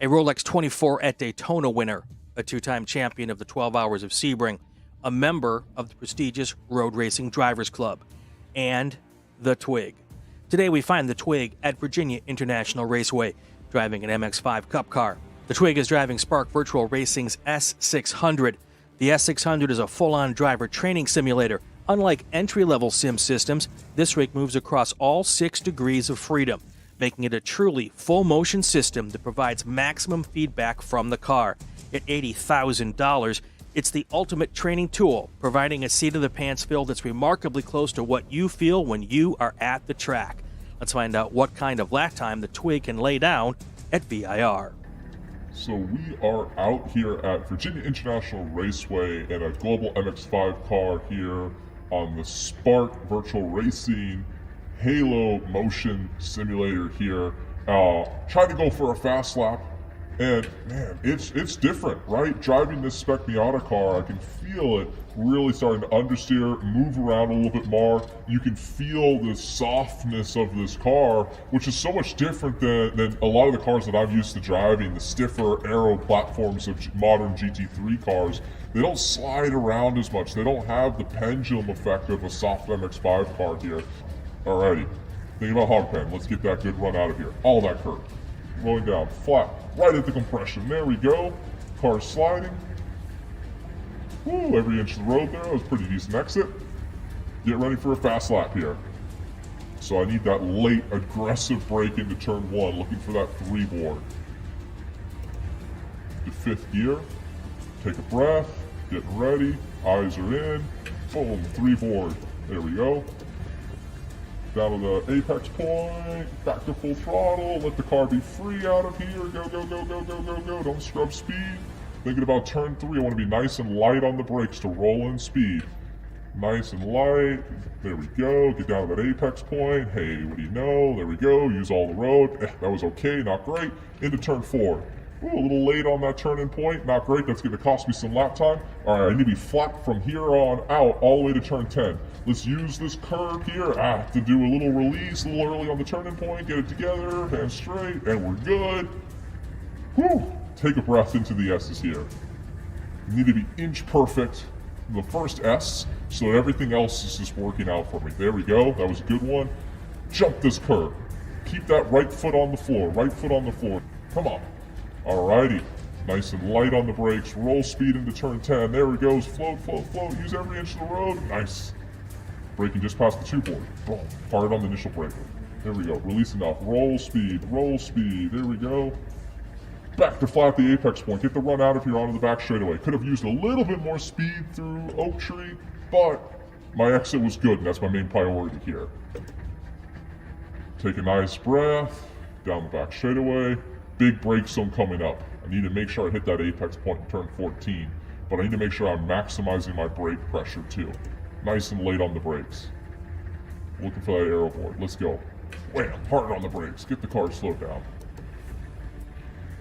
A Rolex 24 at Daytona winner, a two-time champion of the 12 Hours of Sebring, a member of the prestigious Road Racing Drivers Club, and the Twig. Today we find the Twig at Virginia International Raceway, driving an MX-5 Cup car. The Twig is driving Spark Virtual Racing's S600. The S600 is a full-on driver training simulator. Unlike entry-level sim systems, this rig moves across all 6 degrees of freedom, making it a truly full-motion system that provides maximum feedback from the car. At $80,000, it's the ultimate training tool, providing a seat-of-the-pants feel that's remarkably close to what you feel when you are at the track. Let's find out what kind of lap time the Twig can lay down at VIR. So we are out here at Virginia International Raceway in a Global MX-5 car here on the Spark Virtual Racing Halo Motion Simulator here. Trying to go for a fast lap, and man, it's different, right? Driving this Spec Miata car, I can feel it really starting to understeer, move around a little bit more. You can feel the softness of this car, which is so much different than a lot of the cars that I'm used to driving, the stiffer aero platforms of modern GT3 cars. They don't slide around as much. They don't have the pendulum effect of a soft MX-5 car here. Alrighty, think about hog pen. Let's get that good run out of here. All that curve. Rolling down, flat, right at the compression. There we go. Car sliding. Woo, every inch of the road there. That was a pretty decent exit. Get ready for a fast lap here. So I need that late aggressive break into turn 1, looking for that 3 board. The 5th gear. Take a breath. Getting ready. Eyes are in. Boom, 3 board. There we go. Down to the apex point, back to full throttle, let the car be free out of here, go, go, go, go, go, go, go, don't scrub speed. Thinking about turn 3, I want to be nice and light on the brakes to roll in speed. Nice and light, there we go, get down to that apex point, hey, what do you know, there we go, use all the road, that was okay, not great, into turn 4. Ooh, a little late on that turning point, not great, that's going to cost me some lap time. Alright, I need to be flat from here on out, all the way to turn 10. Let's use this curve here, to do a little release, a little early on the turning point, get it together, hands straight, and we're good. Whew, take a breath into the S's here. You need to be inch perfect the first S, so that everything else is just working out for me. There we go. That was a good one. Jump this curve. Keep that right foot on the floor. Right foot on the floor. Come on. Alrighty. Nice and light on the brakes. Roll speed into turn 10. There it goes. Float, float, float. Use every inch of the road. Nice. Braking just past the 2-board. Boom. Hard on the initial braking. There we go. Releasing off. Roll speed. Roll speed. There we go. Back to flat the apex point. Get the run out of here onto the back straightaway. Could have used a little bit more speed through Oak Tree, but my exit was good, and that's my main priority here. Take a nice breath. Down the back straightaway. Big brake zone coming up. I need to make sure I hit that apex point in turn 14, but I need to make sure I'm maximizing my brake pressure too. Nice and late on the brakes. Looking for that aero board. Let's go. Wham! Hard on the brakes. Get the car slowed down.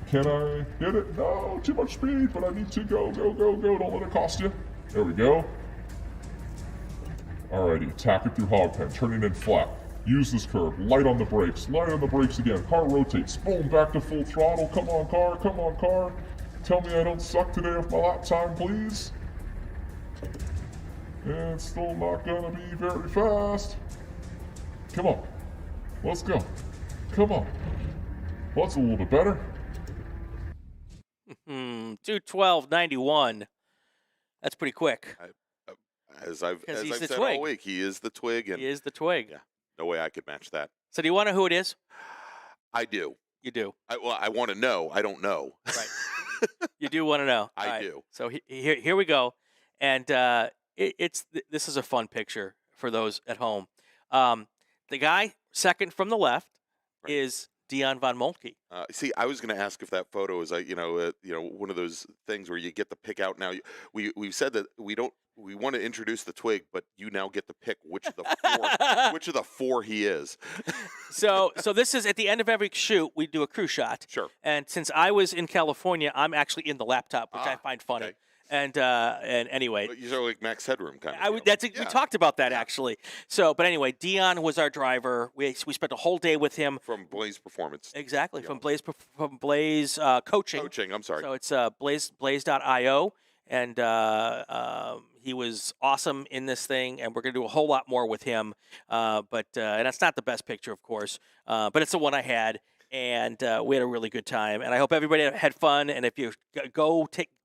Can I get it? No, too much speed, but I need to go, go, go, go. Don't let it cost you. There we go. Alrighty, attack it through hog pen, turning in flat. Use this curve, light on the brakes again. Car rotates, boom, back to full throttle. Come on, car, come on, car. Tell me I don't suck today with my lap time, please. And it's still not gonna be very fast. Come on, let's go. Come on. Well, that's a little bit better. 2:12.91. That's pretty quick. As I've said all week, he is the twig. And he is the twig. Yeah, no way I could match that. So do you want to know who it is? I do. You do? I want to know. I don't know. Right. You do want to know. I do. So here we go. And this is a fun picture for those at home. The guy second from the left is Dion von Moltke. See, I was going to ask if that photo is one of those things where you get to pick out. Now we've said that we want to introduce the twig, but you now get to pick which of the four he is. So this is at the end of every shoot, we do a crew shot. Sure. And since I was in California, I'm actually in the laptop, which I find funny. Okay. And anyway, but you're like Max Headroom kind of. We talked about that actually. So, but anyway, Dion was our driver. We spent a whole day with him from Blaze Performance. Exactly, from Blaze Coaching. Coaching, I'm sorry. So it's Blaze.io, and he was awesome in this thing, and we're gonna do a whole lot more with him. But and that's not the best picture, of course, but it's the one I had. And we had a really good time, and I hope everybody had fun. And if you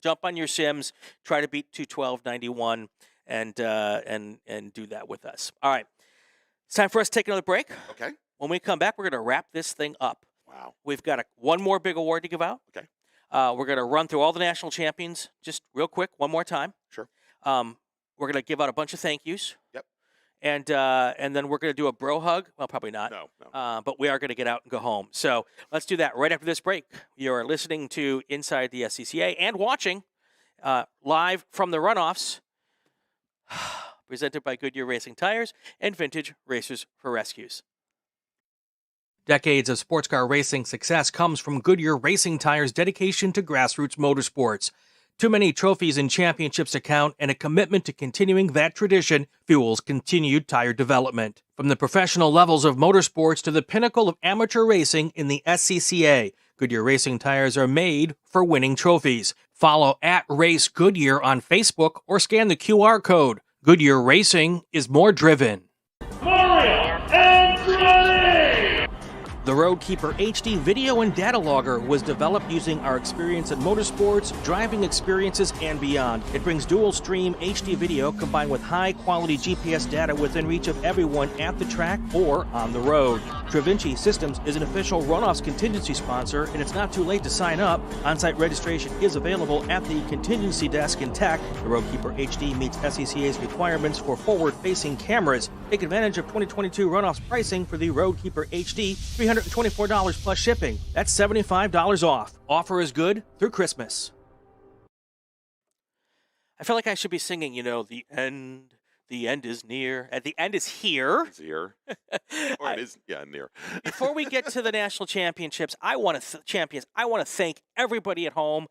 jump on your sims, try to beat 2:12.91, and do that with us. All right, it's time for us to take another break. Okay. When we come back, we're going to wrap this thing up. Wow. We've got one more big award to give out. Okay. We're going to run through all the national champions just real quick, one more time. Sure. We're going to give out a bunch of thank yous. Yep. And then we're going to do a bro hug. Well, probably not. No. But we are going to get out and go home. So let's do that right after this break. You're listening to Inside the SCCA and watching live from the Runoffs, presented by Goodyear Racing Tires and Vintage Racers for Rescues. Decades of sports car racing success comes from Goodyear Racing Tires' dedication to grassroots motorsports. Too many trophies and championships to count, and a commitment to continuing that tradition fuels continued tire development. From the professional levels of motorsports to the pinnacle of amateur racing in the SCCA, Goodyear Racing Tires are made for winning trophies. Follow @RaceGoodyear on Facebook or scan the QR code. Goodyear Racing is more driven. The Roadkeeper HD video and data logger was developed using our experience in motorsports, driving experiences, and beyond. It brings dual stream HD video combined with high-quality GPS data within reach of everyone at the track or on the road. Travinci Systems is an official Runoffs contingency sponsor, and it's not too late to sign up. On-site registration is available at the contingency desk in Tech. The Roadkeeper HD meets SCCA's requirements for forward-facing cameras. Take advantage of 2022 Runoffs pricing for the Roadkeeper HD, $324 plus shipping. That's $75 off. Offer is good through Christmas. I feel like I should be singing, the end is near. The end is here. It's here. Right, near. Before we get to the national championships, I want to thank everybody at home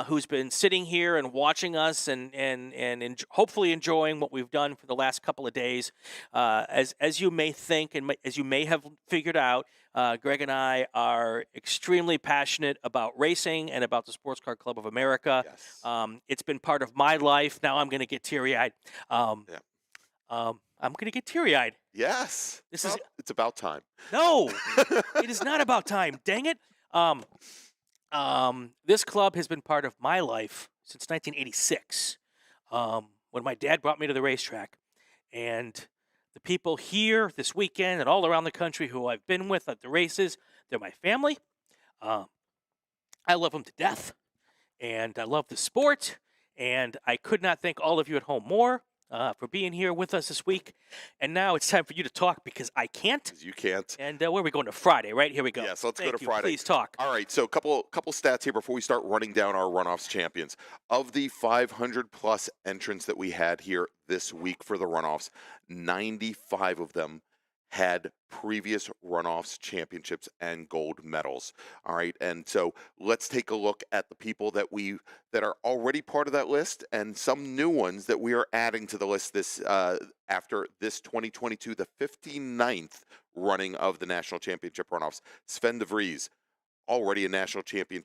who's been sitting here and watching us and hopefully enjoying what we've done for the last couple of days. As you may think and as you may have figured out, Gregg and I are extremely passionate about racing and about the Sports Car Club of America. Yes. It's been part of my life. Now I'm going to get teary-eyed. I'm going to get teary-eyed. Yes. It's about time. No, it is not about time. Dang it. This club has been part of my life since 1986, when my dad brought me to the racetrack. And the people here this weekend and all around the country who I've been with at the races, they're my family. I love them to death. And I love the sport. And I could not thank all of you at home more for being here with us this week. And now it's time for you to talk because I can't. Because you can't. And where are we going to Friday, right? Here we go. Yes, let's go to Friday. Please talk. All right, so a couple stats here before we start running down our runoffs champions. Of the 500-plus entrants that we had here this week for the runoffs, 95 of them had previous runoffs championships and gold medals. All right, and so let's take a look at the people that are already part of that list and some new ones that we are adding to the list this after this 2022, the 59th running of the national championship runoffs. Sven de Vries, already a national champion.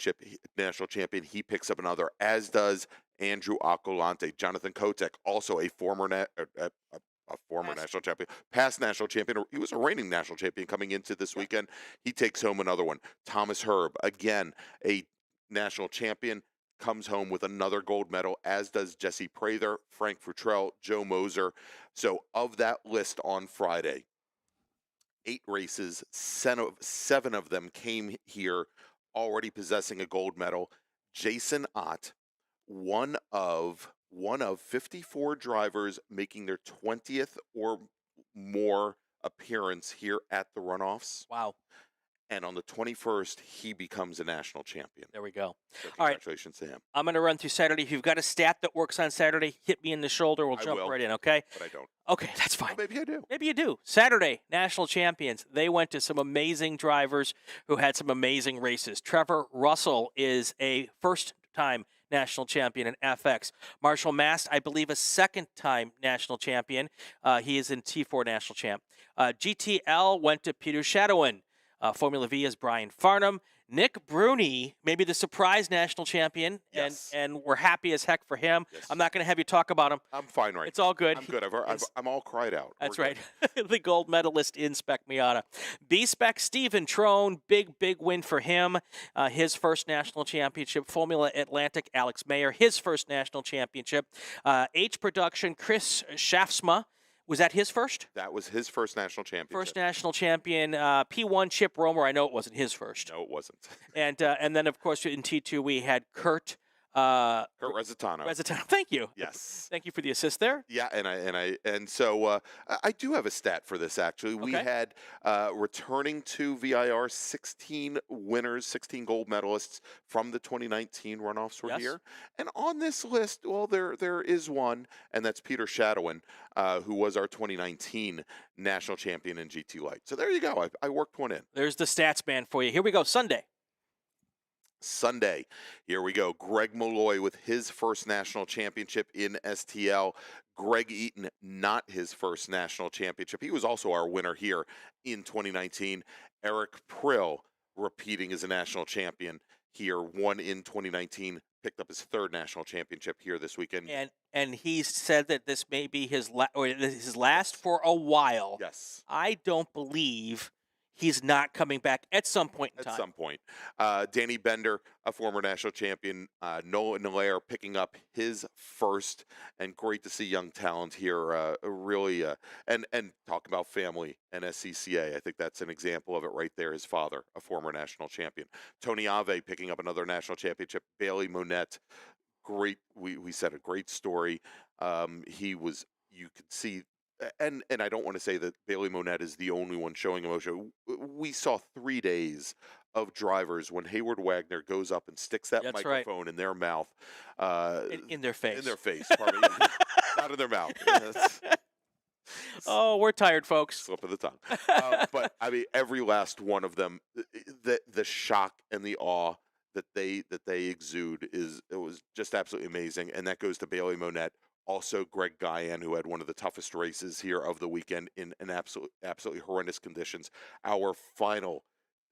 He picks up another, as does Andrew Acolante. Jonathan Kotek, also a former national champion, past national champion. He was a reigning national champion coming into this weekend. He takes home another one. Thomas Herb, again, a national champion, comes home with another gold medal, as does Jesse Prather, Frank Futrell, Joe Moser. So of that list on Friday, 8 races, 7 of them came here already possessing a gold medal. Jason Ott, one of 54 drivers making their 20th or more appearance here at the runoffs. Wow. And on the 21st, he becomes a national champion. There we go. So All right. congratulations to him. I'm going to run through Saturday. If you've got a stat that works on Saturday, hit me in the shoulder. We'll jump right in, okay? But I don't. Okay, that's fine. Well, maybe I do. Maybe you do. Saturday, national champions. They went to some amazing drivers who had some amazing races. Trevor Russell is a first-time national champion in FX. Marshall Mast, I believe, a second-time national champion. He is in T4 national champ. GTL went to Peter Shadowin. Formula V is Brian Farnham. Nick Bruni, maybe the surprise national champion, yes. and we're happy as heck for him. Yes. I'm not going to have you talk about him. I'm fine right It's all good. I'm good. I'm all cried out. That's right. The gold medalist in Spec Miata. B-Spec, Stephen Trone, big win for him. His first national championship. Formula Atlantic, Alex Mayer, his first national championship. H Production, Chris Shafsma. Was that his first? That was his first national championship. First national champion. P1 Chip Romer. I know it wasn't his first. No, it wasn't. And then, of course, in T2 we had Kurt Resitano. Thank you. Yes. Thank you for the assist there. Yeah, and so I do have a stat for this actually. We had returning to VIR 16 winners, 16 gold medalists from the 2019 runoffs were here. And on this list, well, there is one, and that's Peter Shadowin, who was our 2019 national champion in GT Light. So there you go. I worked one in. There's the stats man for you. Here we go. Sunday, here we go. Greg Malloy with his first national championship in STL. Greg Eaton, not his first national championship. He was also our winner here in 2019. Eric Prill repeating as a national champion here, won in 2019, picked up his third national championship here this weekend. And he said that this may be his last for a while. Yes. I don't believe he's not coming back at some point in time. At some point. Danny Bender, a former national champion. Nolan Allaire picking up his first. And great to see young talent here. Really, and talk about family and SCCA. I think that's an example of it right there. His father, a former national champion. Tony Ave picking up another national championship. Bailey Monette, great. We said a great story. He was, you could see, and I don't want to say that Bailey Monette is the only one showing emotion. We saw 3 days of drivers when Hayward Wagner goes up and sticks that microphone in their mouth. In their face. In their face, pardon me. Not in their mouth. Oh, we're tired, folks. Slip of the tongue. But I mean, every last one of them, the shock and the awe that they exude it was just absolutely amazing. And that goes to Bailey Monette, also Gregg, who had one of the toughest races here of the weekend in an absolutely horrendous conditions. Our final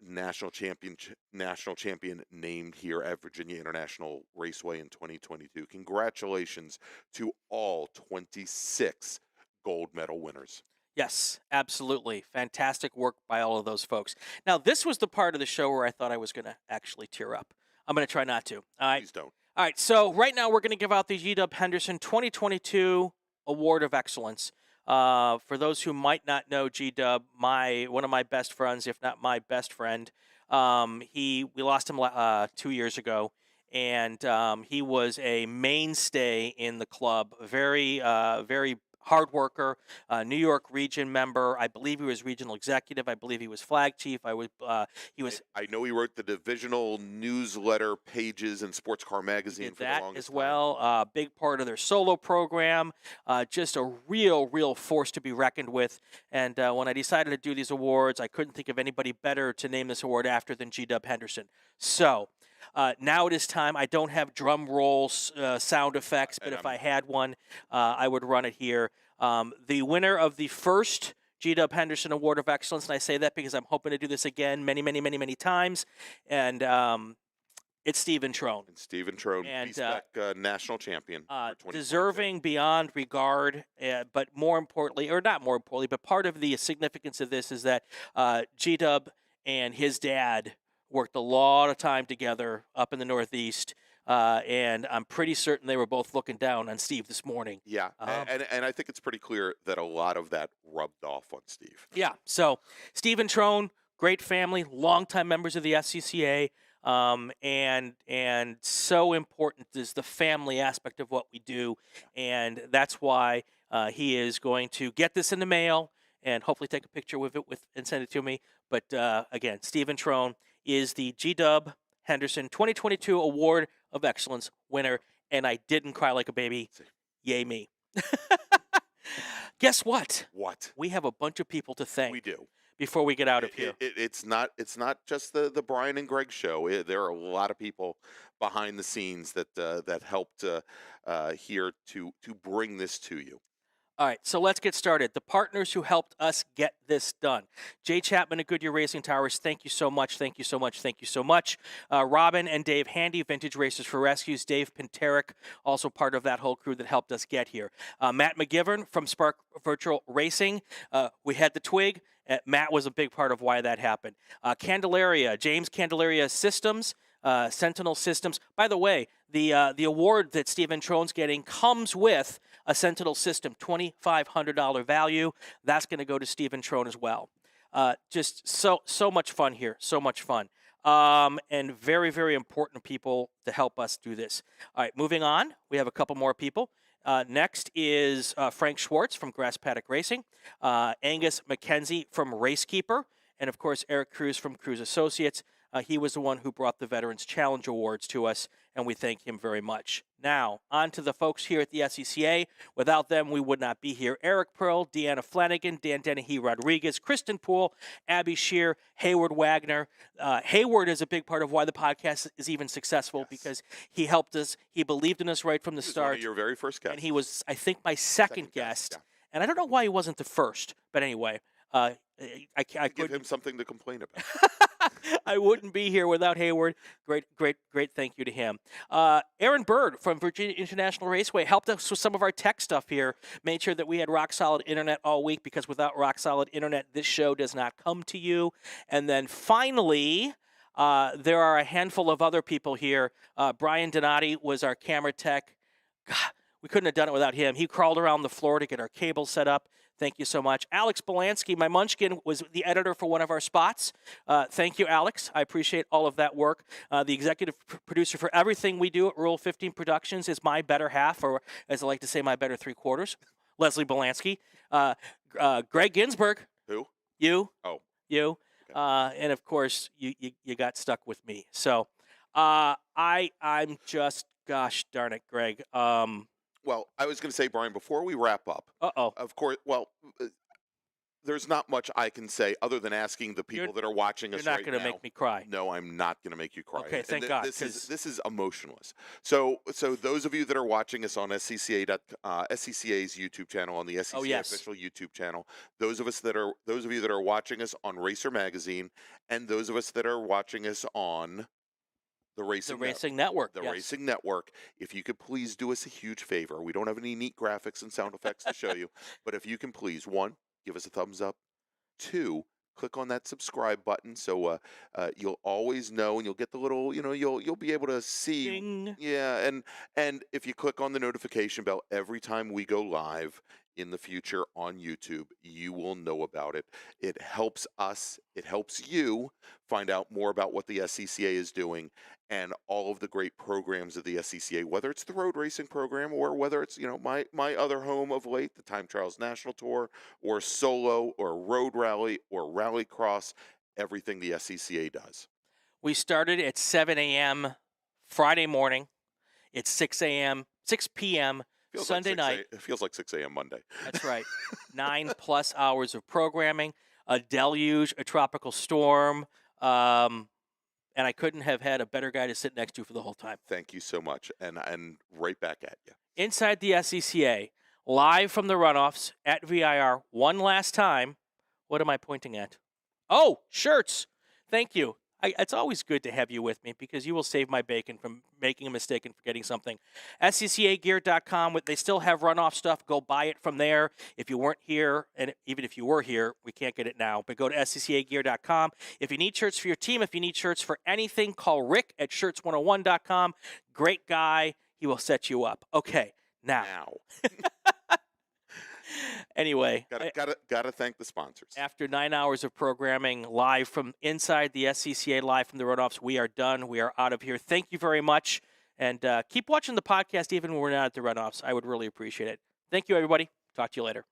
national champion named here at Virginia International Raceway in 2022. Congratulations to all 26 gold medal winners. Yes, absolutely. Fantastic work by all of those folks. Now, this was the part of the show where I thought I was going to actually tear up. I'm going to try not to. All right. Please don't. All right, so right now we're going to give out the G-Dub Henderson 2022 Award of Excellence. For those who might not know G-Dub, one of my best friends, if not my best friend, we lost him 2 years ago, and he was a mainstay in the club. Very hard worker, New York region member. I believe he was regional executive. I believe he was flag chief. I know he wrote the divisional newsletter pages in Sports Car Magazine for the longest time. As well. Big part of their solo program. Just a real force to be reckoned with. And when I decided to do these awards, I couldn't think of anybody better to name this award after than G-Dub Henderson. So now it is time. I don't have drum rolls, sound effects, but if I had one, I would run it here. The winner of the first G-Dub Henderson Award of Excellence, and I say that because I'm hoping to do this again many times, and it's Stephen Trone. And Stephen Trone, PSPAC national champion. Deserving beyond regard, but more importantly, or not more importantly, but part of the significance of this is that G-Dub and his dad worked a lot of time together up in the Northeast, and I'm pretty certain they were both looking down on Steve this morning. Yeah, and I think it's pretty clear that a lot of that rubbed off on Steve. Yeah, so Steve and Trone, great family, longtime members of the SCCA, and so important is the family aspect of what we do, and that's why he is going to get this in the mail and hopefully take a picture with it and send it to me. But again, Stephen Trone is the G-Dub Henderson 2022 Award of Excellence winner, and I didn't cry like a baby. Yay me. Guess what? What? We have a bunch of people to thank. We do. Before we get out of here. It's not just the Brian and Gregg show. There are a lot of people behind the scenes that helped here to bring this to you. All right, so let's get started. The partners who helped us get this done. Jay Chapman at Goodyear Racing Towers, thank you so much, thank you so much, thank you so much. Robin and Dave Handy, Vintage Racers for Rescues. Dave Pinterick, also part of that whole crew that helped us get here. Matt McGivern from Spark Virtual Racing. We had the twig. Matt was a big part of why that happened. Candelaria, James Candelaria Systems. Sentinel Systems. By the way, the award that Stephen Trone's getting comes with a Sentinel system, $2,500 value. That's going to go to Stephen Trone as well. Just so much fun here, so much fun. And very important people to help us do this. All right, moving on. We have a couple more people. Next is Frank Schwartz from Grass Paddock Racing, Angus McKenzie from Racekeeper, and of course Eric Cruz from Cruz Associates. He was the one who brought the Veterans Challenge Awards to us, and we thank him very much. Now, on to the folks here at the SCCA. Without them, we would not be here. Eric Pearl, Deanna Flanagan, Dan Dennehy Rodriguez, Kristen Poole, Abby Shear, Hayward Wagner. Hayward is a big part of why the podcast is even successful because he helped us. He believed in us right from the start. One of your very first guests. And he was, I think, my second guest. Yeah. And I don't know why he wasn't the first, but anyway. I give him something to complain about. I wouldn't be here without Hayward. Great thank you to him. Aaron Bird from Virginia International Raceway helped us with some of our tech stuff here. Made sure that we had rock-solid internet all week because without rock-solid internet, this show does not come to you. And then finally, there are a handful of other people here. Brian Donati was our camera tech. God, we couldn't have done it without him. He crawled around the floor to get our cables set up. Thank you so much. Alex Bielanski, my munchkin, was the editor for one of our spots. Thank you, Alex. I appreciate all of that work. The executive producer for everything we do at Rule 15 Productions is my better half, or as I like to say, my better three-quarters, Leslie Bielanski. Gregg Ginsberg. Who? You. Oh. You. Okay. And, of course, you got stuck with me. So I'm just, gosh darn it, Gregg. Well, I was going to say, Brian, before we wrap up, of course, well, there's not much I can say other than asking the people that are watching us right now. You're not going to make me cry. No, I'm not going to make you cry. Okay, thank God. This is emotionless. So those of you that are watching us on SCCA's YouTube channel, on the SCCA official YouTube channel, those of you that are watching us on Racer Magazine, and those of us that are watching us on the Racing Network. Racing Network. If you could please do us a huge favor. We don't have any neat graphics and sound effects to show you, but if you can please, 1, give us a thumbs up. 2, click on that subscribe button so you'll always know, and you'll get the little, you'll be able to see. Ding. Yeah, and if you click on the notification bell every time we go live in the future on YouTube, you will know about it. It helps us, it helps you find out more about what the SCCA is doing and all of the great programs of the SCCA, whether it's the road racing program or whether it's, my other home of late, the Time Trials National Tour, or solo or road rally or rally cross, everything the SCCA does. We started at 7 a.m. Friday morning. It's 6 p.m. Sunday night. It feels like 6 a.m. Monday. That's right. 9+ hours of programming, a deluge, a tropical storm, and I couldn't have had a better guy to sit next to for the whole time. Thank you so much, and right back at you. Inside the SCCA, live from the runoffs at VIR one last time. What am I pointing at? Oh, shirts. Thank you. It's always good to have you with me because you will save my bacon from making a mistake and forgetting something. SCCAgear.com, they still have runoff stuff. Go buy it from there. If you weren't here, and even if you were here, we can't get it now, but go to SCCAgear.com. If you need shirts for your team, if you need shirts for anything, call Rick at shirts101.com. Great guy. He will set you up. Okay, now. Anyway, gotta thank the sponsors. After 9 hours of programming live from inside the SCCA, live from the runoffs, we are done. We are out of here. Thank you very much, and keep watching the podcast even when we're not at the runoffs. I would really appreciate it. Thank you, everybody. Talk to you later.